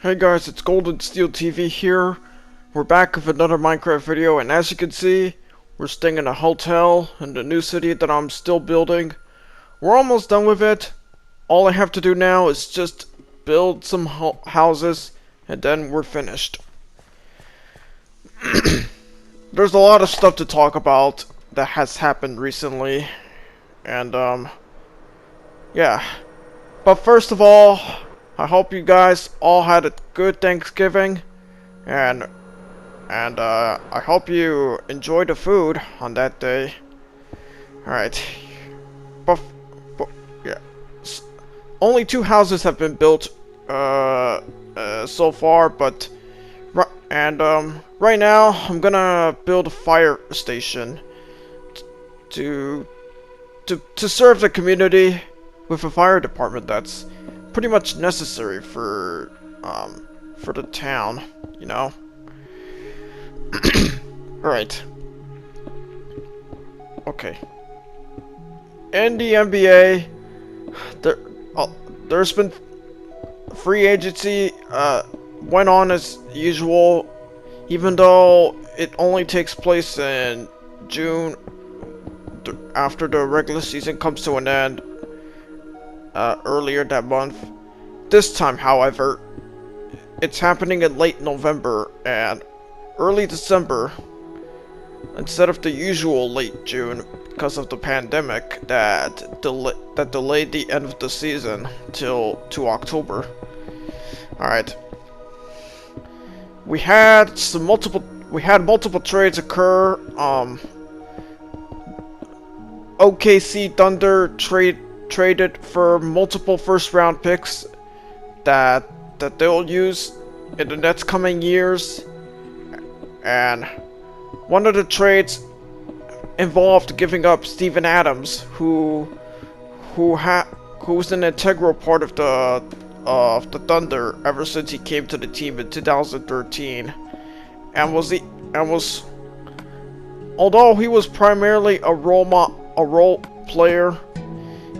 Hey guys, it's GoldenSteelTV here. We're back with another Minecraft video, and as you can see, we're staying in a hotel in the new city that I'm still building. We're almost done with it. All I have to do now is just build some houses, and then we're finished. There's a lot of stuff to talk about that has happened recently, and yeah. But first of all, I hope you guys all had a good Thanksgiving, and I hope you enjoyed the food on that day. Alright, but yeah, only 2 houses have been built so far, but right now I'm gonna build a fire station to serve the community with a fire department that's pretty much necessary for the town, you know. Right. Okay. In the NBA, there's been free agency went on as usual, even though it only takes place in June after the regular season comes to an end. Earlier that month. This time, however, it's happening in late November and early December instead of the usual late June because of the pandemic that delayed the end of the season to October. All right. We had multiple trades occur. OKC Thunder traded for multiple first-round picks that they'll use in the next coming years, and one of the trades involved giving up Steven Adams, who was an integral part of the Thunder ever since he came to the team in 2013, although he was primarily a role player.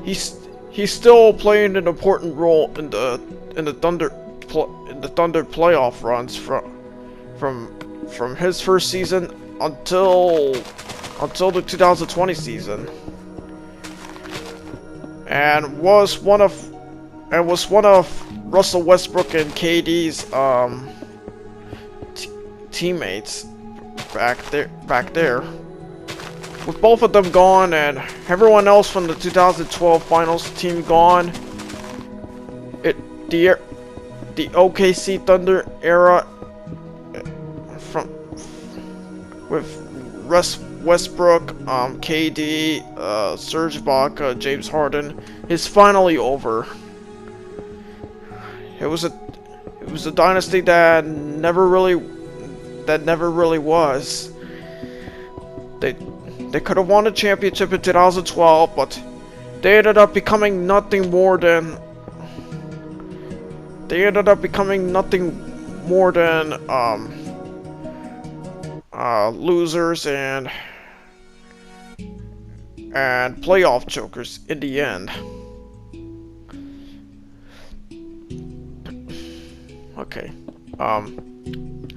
He's still playing an important role in the Thunder playoff runs from his first season until the 2020 season, and was one of Russell Westbrook and KD's teammates back there. With both of them gone and everyone else from the 2012 finals team gone, the OKC Thunder era with Westbrook, KD, Serge Ibaka, James Harden is finally over. It was a dynasty that never really was. They could have won a championship in 2012, but they ended up becoming nothing more than losers and playoff chokers in the end. Okay.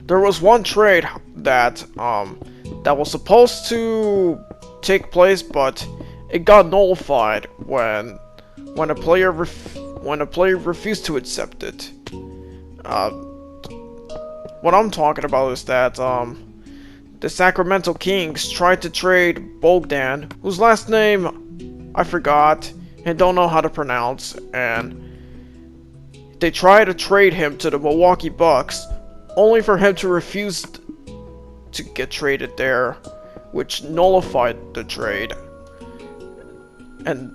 There was one trade that was supposed to take place, but it got nullified when a player refused to accept it. What I'm talking about is that the Sacramento Kings tried to trade Bogdan, whose last name I forgot and don't know how to pronounce, and they tried to trade him to the Milwaukee Bucks, only for him to refuse to get traded there, which nullified the trade. And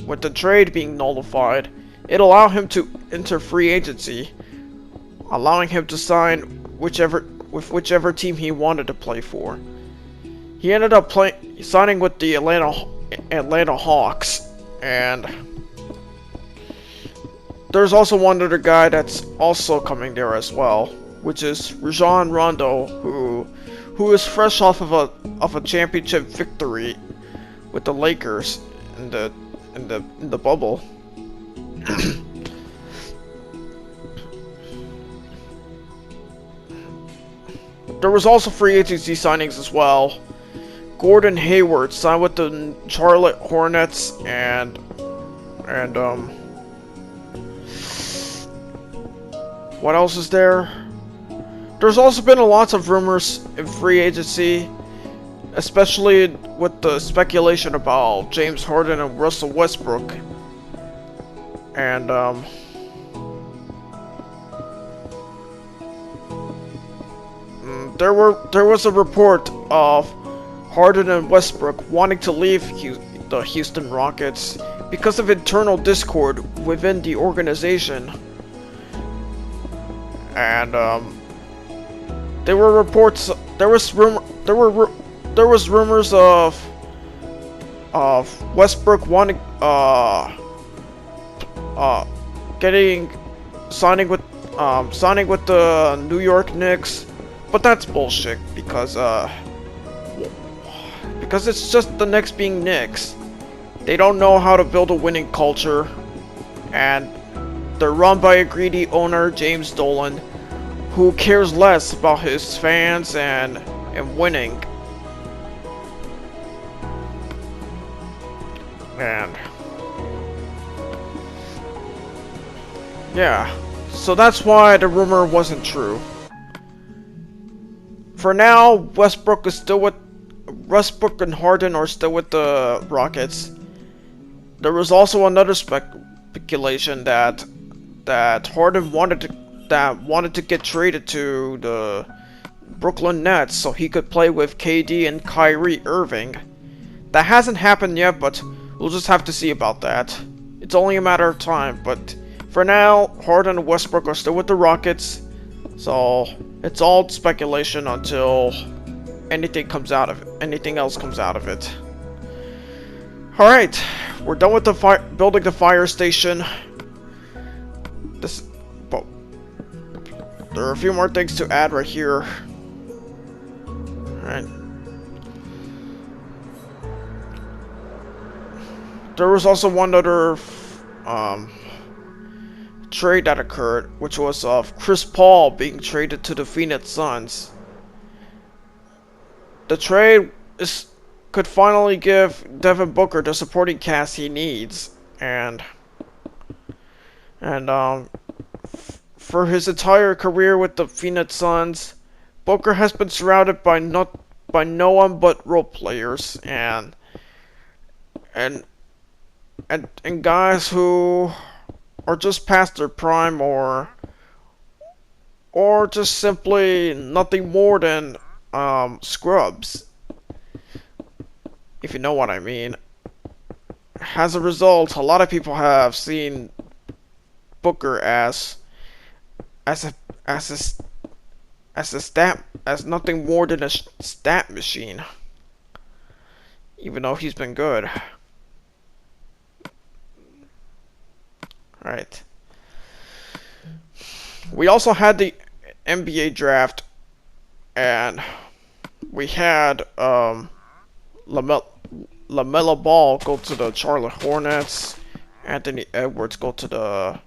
with the trade being nullified, it allowed him to enter free agency, allowing him to sign whichever team he wanted to play for. He ended up signing with the Atlanta Hawks, and there's also one other guy that's also coming there as well, which is Rajon Rondo, who is fresh off of a championship victory with the Lakers in the bubble. there was also free agency signings as well. Gordon Hayward signed with the Charlotte Hornets, and what else is there? There's also been lots of rumors in free agency, especially with the speculation about James Harden and Russell Westbrook. And there was a report of Harden and Westbrook wanting to leave the Houston Rockets because of internal discord within the organization. And there were reports. There was rumors of Westbrook wanting signing with the New York Knicks, but that's bullshit because it's just the Knicks being Knicks. They don't know how to build a winning culture, and they're run by a greedy owner, James Dolan, who cares less about his fans and winning. And yeah, so that's why the rumor wasn't true. For now, Westbrook and Harden are still with the Rockets. There was also another speculation that Harden wanted to get traded to the Brooklyn Nets so he could play with KD and Kyrie Irving. That hasn't happened yet, but we'll just have to see about that. It's only a matter of time, but for now, Harden and Westbrook are still with the Rockets, so it's all speculation until anything else comes out of it. Alright, we're done with the building the fire station. But there are a few more things to add right here. Alright. There was also one other trade that occurred, which was of Chris Paul being traded to the Phoenix Suns. The trade could finally give Devin Booker the supporting cast he needs, and for his entire career with the Phoenix Suns, Booker has been surrounded by no one but role players and guys who are just past their prime or just simply nothing more than scrubs, if you know what I mean. As a result, a lot of people have seen Booker as nothing more than a stat machine, even though he's been good. Right. We also had the NBA draft, and we had LaMelo Ball go to the Charlotte Hornets, Anthony Edwards go to the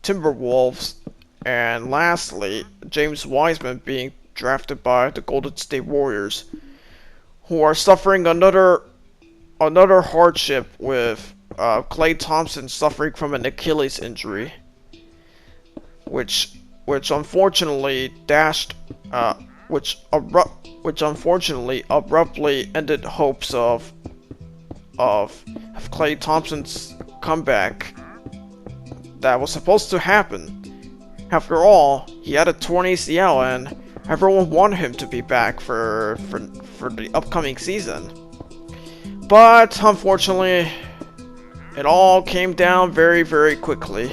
Timberwolves, and lastly, James Wiseman being drafted by the Golden State Warriors, who are suffering another hardship with Klay Thompson suffering from an Achilles injury, which unfortunately abruptly ended hopes of Klay Thompson's comeback that was supposed to happen. After all, he had a torn ACL, and everyone wanted him to be back for the upcoming season. But unfortunately, it all came down very, very quickly,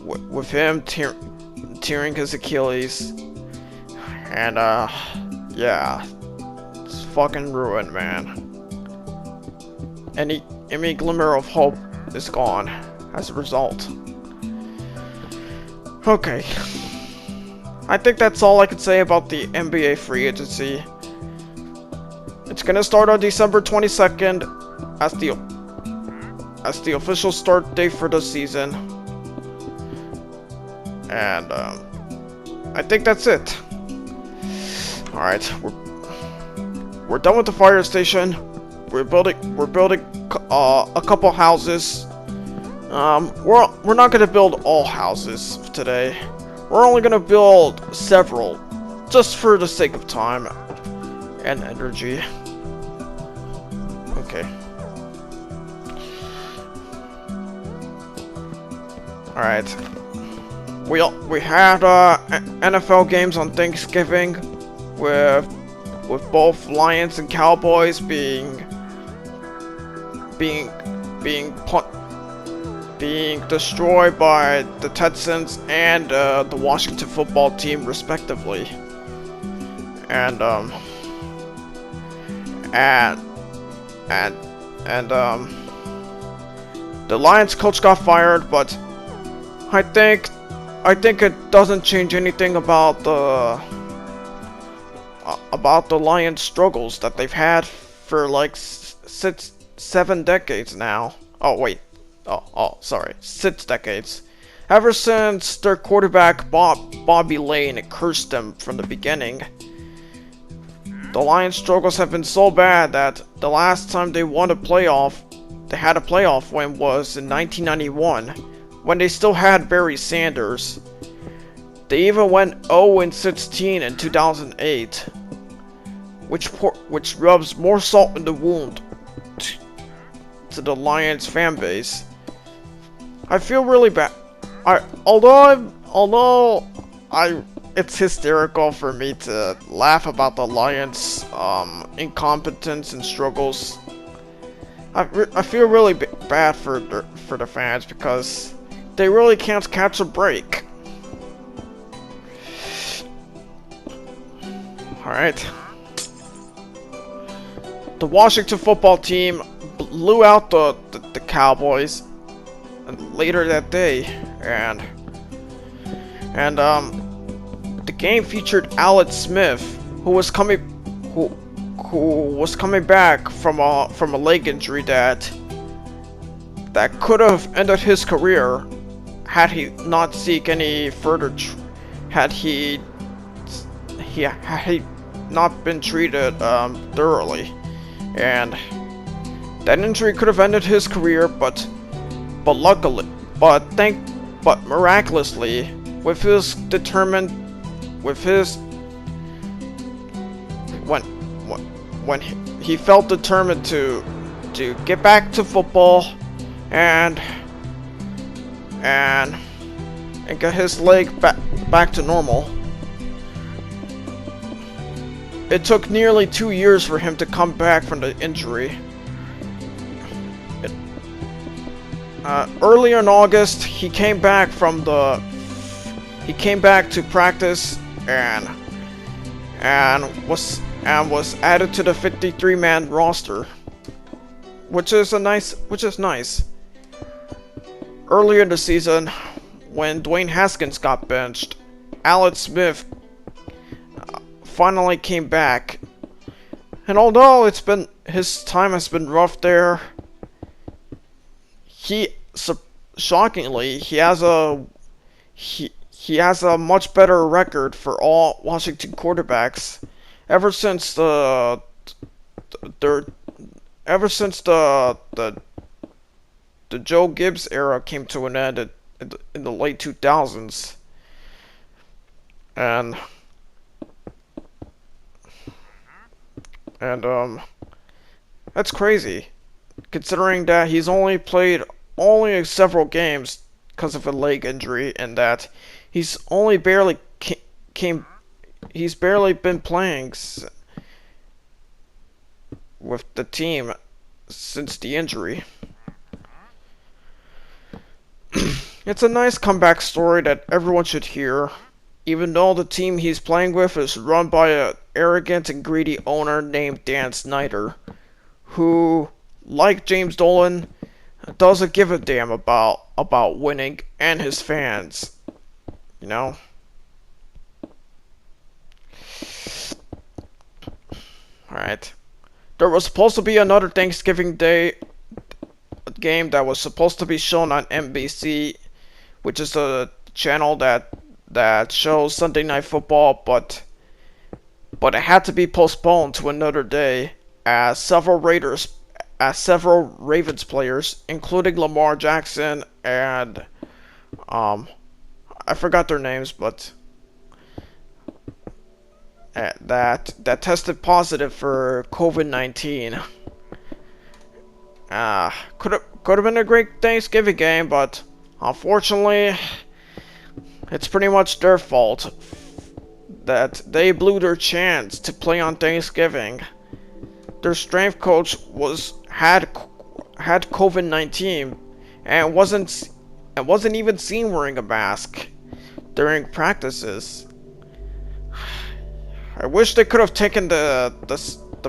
with him tearing his Achilles, and yeah, it's fucking ruined, man. Any glimmer of hope is gone as a result. Okay, I think that's all I can say about the NBA free agency. It's gonna start on December 22nd as the official start date for the season, and I think that's it. Alright, we're done with the fire station. We're building a couple houses. We're not gonna build all houses today. We're only gonna build several, just for the sake of time and energy. Okay. Alright. We had NFL games on Thanksgiving with both Lions and Cowboys being destroyed by the Texans and the Washington football team respectively. And the Lions coach got fired, but I think it doesn't change anything about the Lions' struggles that they've had for like 7 decades now. Oh wait, sorry, 6 decades. Ever since their quarterback Bobby Lane cursed them from the beginning. The Lions' struggles have been so bad that the last time they had a playoff win was in 1991, when they still had Barry Sanders. They even went 0-16 in 2008, which rubs more salt in the wound to the Lions fan base. I feel really bad. It's hysterical for me to laugh about the Lions' incompetence and struggles. I feel really bad for the fans because they really can't catch a break. Alright. The Washington football team blew out the Cowboys later that day, and the game featured Alex Smith, who was coming back from a leg injury that could have ended his career had he not seek any further had he not been treated thoroughly, and that injury could have ended his career, but miraculously, when he felt determined to get back to football and get his leg back to normal. It took nearly 2 years for him to come back from the injury. Earlier in August, he came back to practice and was added to the 53-man roster, which is nice. Earlier in the season, when Dwayne Haskins got benched, Alex Smith finally came back, and although his time has been rough there, shockingly he has a much better record for all Washington quarterbacks ever since the Joe Gibbs era came to an end in the late 2000s, and that's crazy, considering that he's only played several games because of a leg injury, and that he's barely been playing with the team since the injury. It's a nice comeback story that everyone should hear, even though the team he's playing with is run by an arrogant and greedy owner named Dan Snyder, who, like James Dolan, doesn't give a damn about winning and his fans, you know? Alright. There was supposed to be another Thanksgiving Day game that was supposed to be shown on NBC, which is a channel that that shows Sunday Night Football, but it had to be postponed to another day as several Ravens players, including Lamar Jackson and I forgot their names, but that tested positive for COVID-19. Could have been a great Thanksgiving game, but unfortunately, it's pretty much their fault that they blew their chance to play on Thanksgiving. Their strength coach had COVID-19 and wasn't even seen wearing a mask during practices. I wish they could have taken the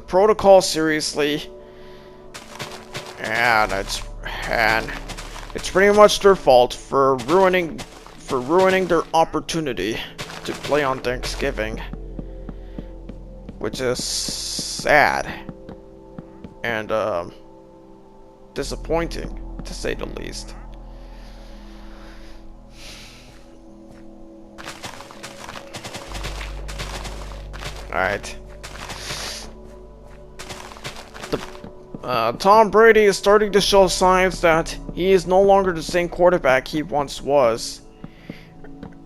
protocol seriously, and it's pretty much their fault for ruining their opportunity to play on Thanksgiving, which is sad and disappointing, to say the least. Alright. Tom Brady is starting to show signs that he is no longer the same quarterback he once was.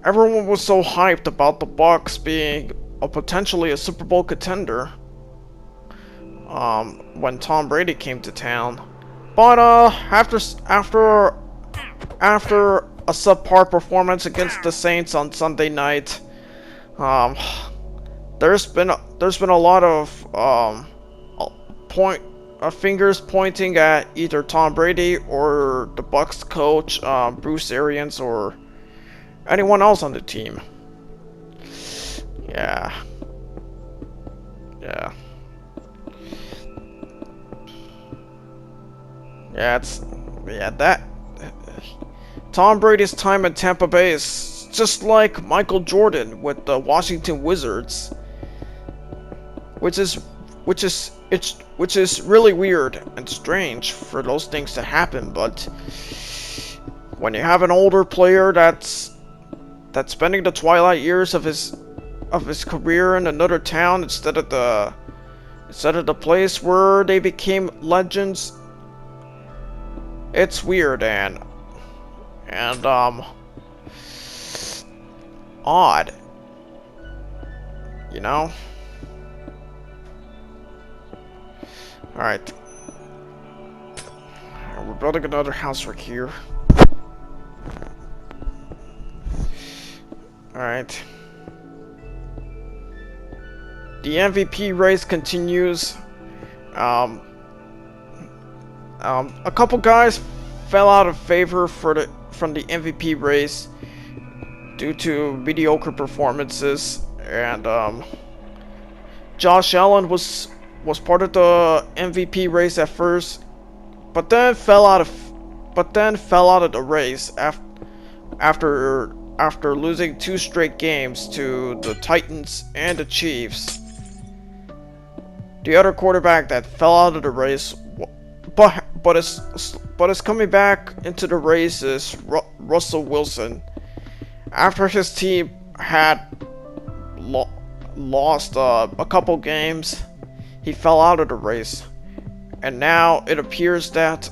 Everyone was so hyped about the Bucs being potentially a Super Bowl contender when Tom Brady came to town. But after a subpar performance against the Saints on Sunday night, there's been a lot of fingers pointing at either Tom Brady or the Bucs coach, Bruce Arians, or anyone else on the team. Yeah. That Tom Brady's time in Tampa Bay is just like Michael Jordan with the Washington Wizards, which is really weird and strange for those things to happen. But when you have an older player that's spending the twilight years of his career in another town instead of the place where they became legends, it's weird and odd, you know? Alright. We're building another house right here. Alright. The MVP race continues. A couple guys fell out of favor from the MVP race due to mediocre performances, and Josh Allen was part of the MVP race at first, but then fell out of the race after losing 2 straight games to the Titans and the Chiefs. The other quarterback that fell out of the race, but is coming back into the race is Russell Wilson. After his team had lost a couple games, he fell out of the race, and now it appears that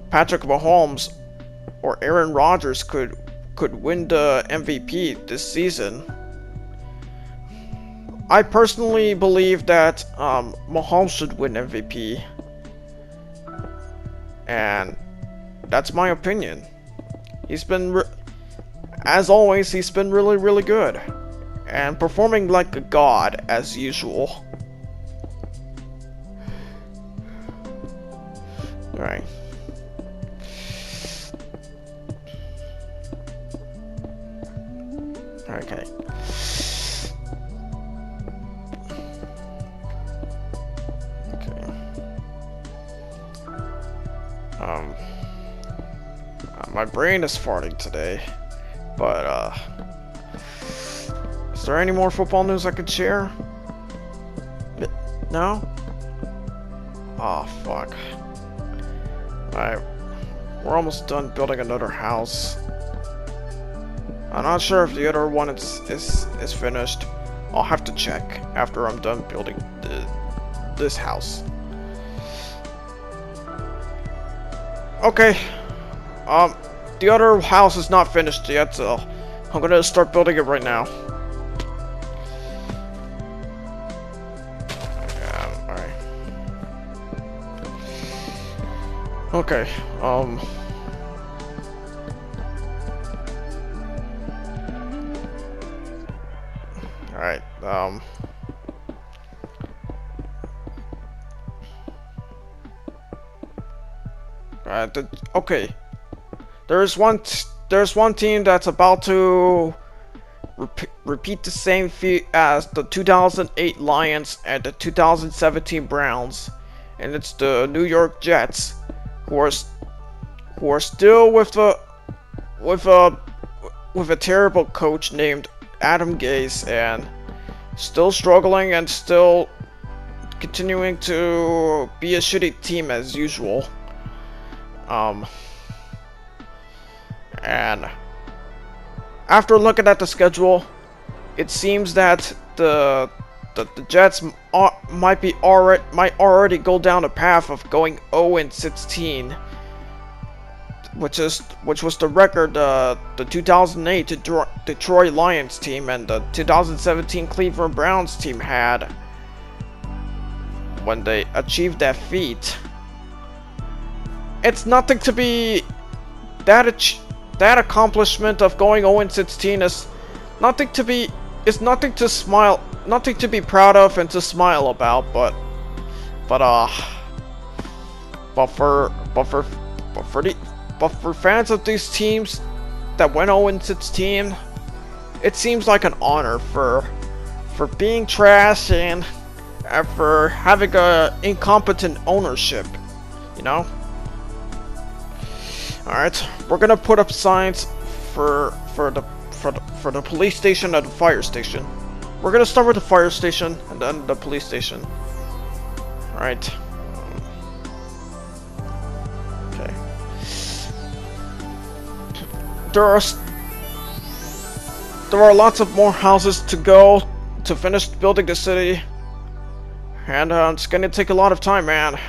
Patrick Mahomes or Aaron Rodgers could win the MVP this season. I personally believe that Mahomes should win MVP, and that's my opinion. He's been, as always, he's been really, really good and performing like a god as usual. Alright. Okay. My brain is farting today, but is there any more football news I could share? No? Oh, fuck. Alright, we're almost done building another house. I'm not sure if the other one is finished. I'll have to check after I'm done building this house. Okay. The other house is not finished yet, so I'm gonna start building it right now. Alright. Okay, alright, okay. There's one team that's about to repeat the same feat as the 2008 Lions and the 2017 Browns, and it's the New York Jets, who are still with a terrible coach named Adam Gase, and still struggling and still continuing to be a shitty team as usual. And after looking at the schedule, it seems that the Jets might already go down the path of going 0-16, which was the record the 2008 Detroit Lions team and the 2017 Cleveland Browns team had when they achieved that feat. It's nothing to be that accomplishment of going 0-16 is nothing to be proud of and to smile about, but for fans of these teams that went 0-16, it seems like an honor for being trash and for having a incompetent ownership, you know. Alright, we're gonna put up signs for the police station and the fire station. We're gonna start with the fire station and then the police station. Alright. Okay. There are lots of more houses to go to finish building the city, and it's gonna take a lot of time, man.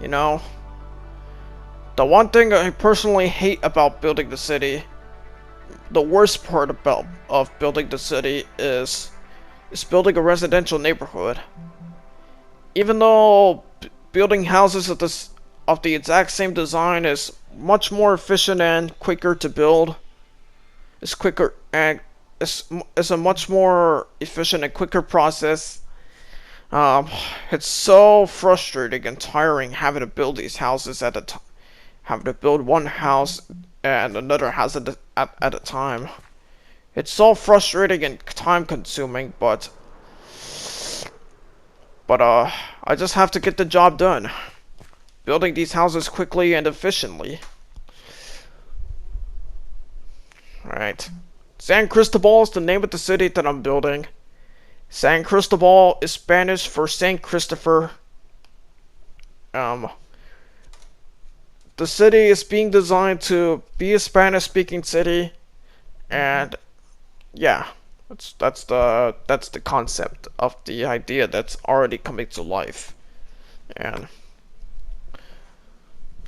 You know. The one thing I personally hate about building the city, the worst part of building the city is building a residential neighborhood. Even though building houses of the exact same design is much more efficient and quicker to build, it's quicker and it's a much more efficient and quicker process. It's so frustrating and tiring having to build these houses at a time. Having to build one house and another house at a time. It's so frustrating and time consuming, but I just have to get the job done. Building these houses quickly and efficiently. Alright. San Cristobal is the name of the city that I'm building. San Cristobal is Spanish for Saint Christopher. The city is being designed to be a Spanish-speaking city, and yeah, that's the concept of the idea that's already coming to life. And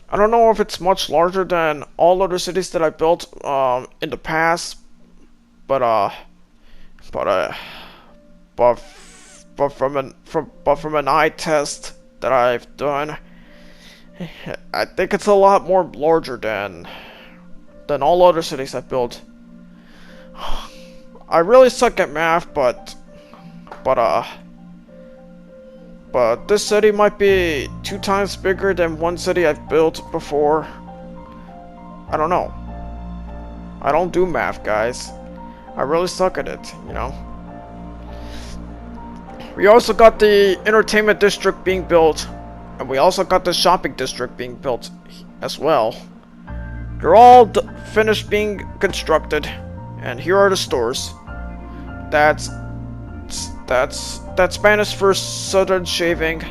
I don't know if it's much larger than all other cities that I built in the past, but from an eye test that I've done, I think it's a lot more larger than all other cities I've built. I really suck at math, but this city might be 2 times bigger than one city I've built before. I don't know. I don't do math, guys. I really suck at it, you know. We also got the entertainment district being built. And we also got the shopping district being built as well. They're all finished being constructed, and here are the stores. That's Spanish for Southern Shaving,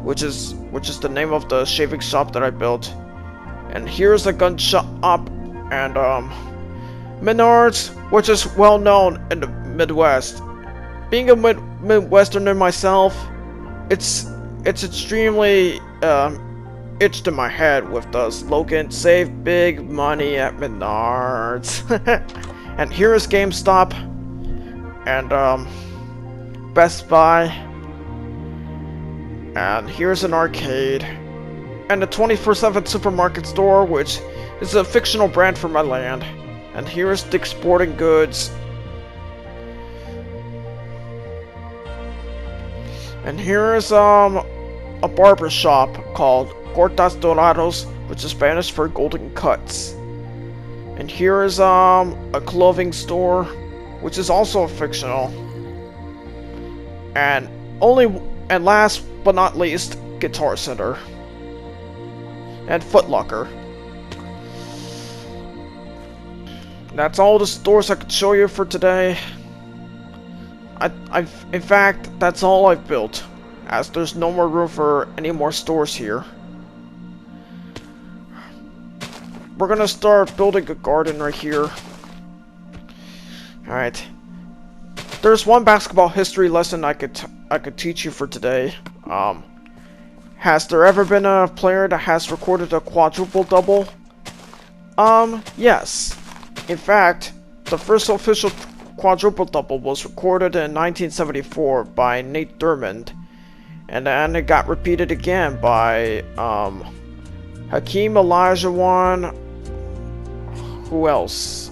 which is the name of the shaving shop that I built. And here's a gun shop, and Menards, which is well known in the Midwest. Being a Midwesterner myself, it's extremely itched in my head with the slogan "Save big money at Menards." And here is GameStop and Best Buy, and here's an arcade and a 24/7 supermarket store, which is a fictional brand for my land. And here's Dick's Sporting Goods. And here is a barber shop called Cortas Dorados, which is Spanish for golden cuts. And here is a clothing store, which is also fictional. And last but not least, Guitar Center and Foot Locker. That's all the stores I could show you for today. In fact, that's all I've built, as there's no more room for any more stores here. We're gonna start building a garden right here. Alright. There's one basketball history lesson I could teach you for today. Has there ever been a player that has recorded a quadruple double? Yes. In fact, the first official quadruple double was recorded in 1974 by Nate Thurmond, and then it got repeated again by Hakeem Olajuwon. Who else?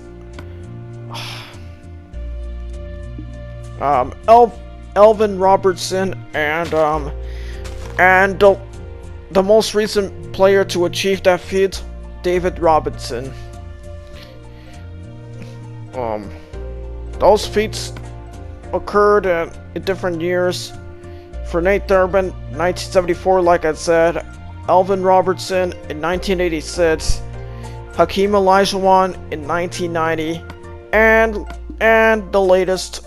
Elvin Robertson, and the most recent player to achieve that feat, David Robinson. Those feats occurred in different years. For Nate Thurmond, 1974, like I said, Elvin Robertson in 1986, Hakeem Olajuwon in 1990, and the latest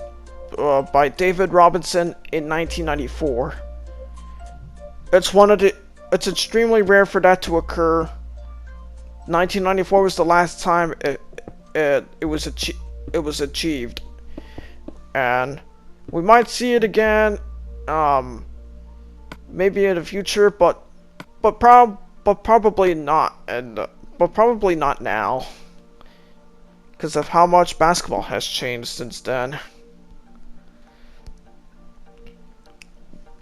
by David Robinson in 1994. It's extremely rare for that to occur. 1994 was the last time it was achieved, and we might see it again, maybe in the future, but probably not, but probably not now, because of how much basketball has changed since then.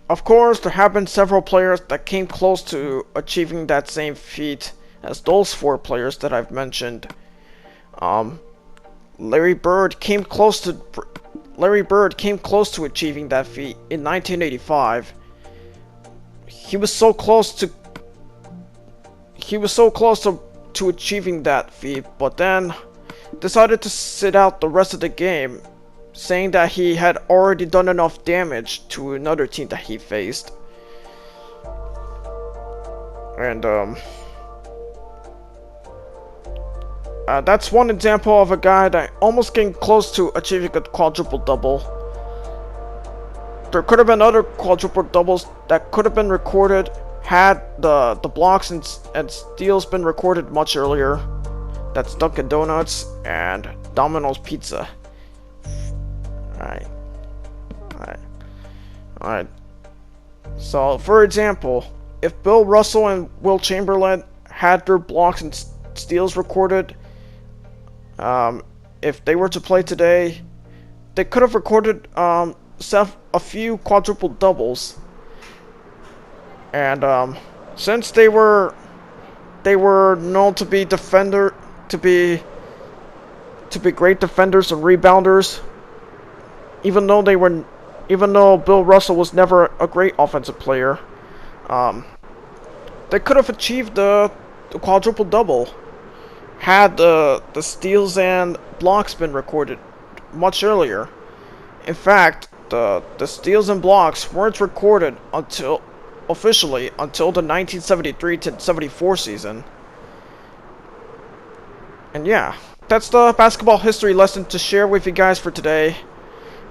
Of course, there have been several players that came close to achieving that same feat as those four players that I've mentioned. Larry Bird came close to achieving that feat in 1985. He was so close to achieving that feat, but then decided to sit out the rest of the game, saying that he had already done enough damage to another team that he faced. And that's one example of a guy that almost came close to achieving a quadruple double. There could have been other quadruple doubles that could have been recorded had the blocks and steals been recorded much earlier. That's Dunkin' Donuts and Domino's Pizza. Alright. So, for example, if Bill Russell and Will Chamberlain had their blocks and steals recorded, if they were to play today, they could have recorded a few quadruple doubles. And since they were known to be great defenders and rebounders, even though Bill Russell was never a great offensive player, they could have achieved the quadruple double had the steals and blocks been recorded much earlier. In fact, the steals and blocks weren't recorded officially until the 1973-74 season. And yeah, that's the basketball history lesson to share with you guys for today.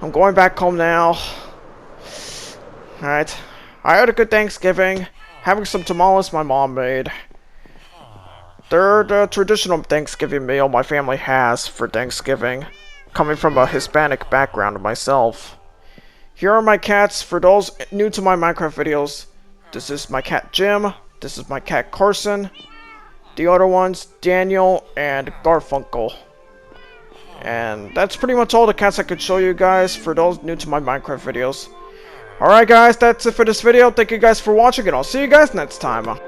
I'm going back home now. Alright. I had a good Thanksgiving, having some tamales my mom made. They're the traditional Thanksgiving meal my family has for Thanksgiving, coming from a Hispanic background myself. Here are my cats. For those new to my Minecraft videos, this is my cat Jim, this is my cat Carson, the other ones Daniel and Garfunkel. And that's pretty much all the cats I could show you guys for those new to my Minecraft videos. Alright guys, that's it for this video. Thank you guys for watching and I'll see you guys next time.